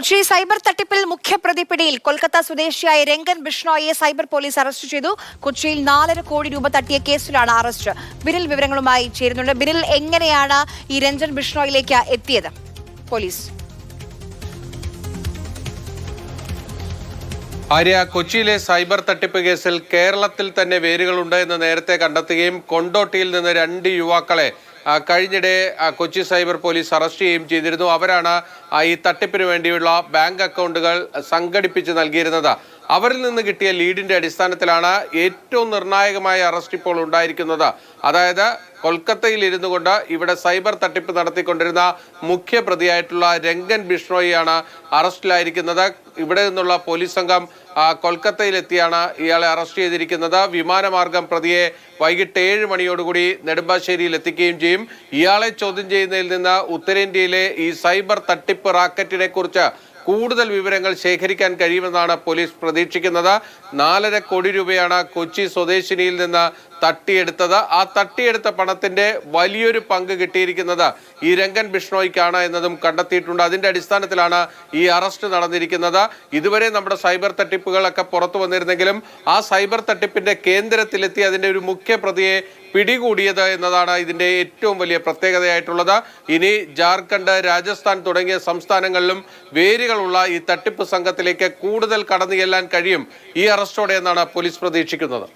Kochi cyber തട്ടിപ്പിൽ മുഖ്യപ്രതി പിടിയിൽ. കൊൽക്കത്ത സ്വദേശിയായ രംഗൻ ബിഷ്ണോയിയെ സൈബർ പോലീസ് അറസ്റ്റ് ചെയ്തു. കൊച്ചിയിൽ 4.5 കോടി രൂപ തട്ടിയ കേസിലാണ് അറസ്റ്റ്. ബിനിൽ വിവരങ്ങളുമായി ചേരുന്നുണ്ട്. ബിനിൽ, എങ്ങനെയാണ് ഈ രഞ്ജൻ ബിഷ്ണോയിലേക്ക് എത്തിയത് പോലീസ്? ആര്യ, കൊച്ചിയിലെ സൈബർ തട്ടിപ്പ് കേസിൽ കേരളത്തിൽ തന്നെ വേരുകളുണ്ട് എന്ന് നേരത്തെ കണ്ടെത്തുകയും കൊണ്ടോട്ടിയിൽ നിന്ന് 2 യുവാക്കളെ കഴിഞ്ഞിടെ കൊച്ചി സൈബർ പോലീസ് അറസ്റ്റ് ചെയ്യുകയും ചെയ്തിരുന്നു. അവരാണ് ഈ തട്ടിപ്പിന് വേണ്ടിയുള്ള ബാങ്ക് അക്കൗണ്ടുകൾ സംഘടിപ്പിച്ച് നൽകിയിരുന്നത്. അവരിൽ നിന്ന് കിട്ടിയ ലീഡിന്റെ അടിസ്ഥാനത്തിലാണ് ഏറ്റവും നിർണായകമായ അറസ്റ്റ് ഇപ്പോൾ ഉണ്ടായിരിക്കുന്നത്. അതായത് കൊൽക്കത്തയിൽ ഇരുന്നു കൊണ്ട് ഇവിടെ സൈബർ തട്ടിപ്പ് നടത്തിക്കൊണ്ടിരുന്ന മുഖ്യ പ്രതിയായിട്ടുള്ള രംഗൻ ബിഷ്ണോയിയാണ് അറസ്റ്റിലായിരിക്കുന്നത്. ഇവിടെ നിന്നുള്ള പോലീസ് സംഘം കൊൽക്കത്തയിലെത്തിയാണ് ഇയാളെ അറസ്റ്റ് ചെയ്തിരിക്കുന്നത്. വിമാനമാർഗം പ്രതിയെ വൈകിട്ട് 7 മണിയോടുകൂടി നെടുമ്പാശ്ശേരിയിൽ എത്തിക്കുകയും ചെയ്യും. ഇയാളെ ചോദ്യം ചെയ്യുന്നതിൽ നിന്ന് ഉത്തരേന്ത്യയിലെ ഈ സൈബർ തട്ടിപ്പ് റാക്കറ്റിനെ കുറിച്ച് കൂടുതൽ വിവരങ്ങൾ ശേഖരിക്കാൻ കഴിയുമെന്നാണ് പോലീസ് പ്രതീക്ഷിക്കുന്നത്. 4.5 കോടി രൂപയാണ് കൊച്ചി സ്വദേശിനിയിൽ നിന്ന് തട്ടിയെടുത്തത്. ആ തട്ടിയെടുത്ത പണത്തിന്റെ വലിയൊരു പങ്ക് കിട്ടിയിരിക്കുന്നത് ഈ രംഗൻ ബിഷ്ണോയ്ക്കാണ് എന്നതും കണ്ടെത്തിയിട്ടുണ്ട്. അതിന്റെ അടിസ്ഥാനത്തിലാണ് ഈ അറസ്റ്റ് നടന്നിരിക്കുന്നത്. ഇതുവരെ നമ്മുടെ സൈബർ തട്ടിപ്പുകളൊക്കെ പുറത്തു വന്നിരുന്നെങ്കിലും ആ സൈബർ തട്ടിപ്പിന്റെ കേന്ദ്രത്തിലെത്തി അതിന്റെ ഒരു മുഖ്യ പ്രതിയെ പിടികൂടിയത് എന്നതാണ് ഇതിന്റെ ഏറ്റവും വലിയ പ്രത്യേകതയായിട്ടുള്ളത്. ഇനി ജാർഖണ്ഡ്, രാജസ്ഥാൻ തുടങ്ങിയ സംസ്ഥാനങ്ങളിലും വേരുകളുള്ള ഈ തട്ടിപ്പ് സംഘത്തിലേക്ക് കൂടുതൽ കടന്നു ചെല്ലാൻ കഴിയും ഈ അറസ്റ്റോടെ എന്നാണ് പോലീസ് പ്രതീക്ഷിക്കുന്നത്.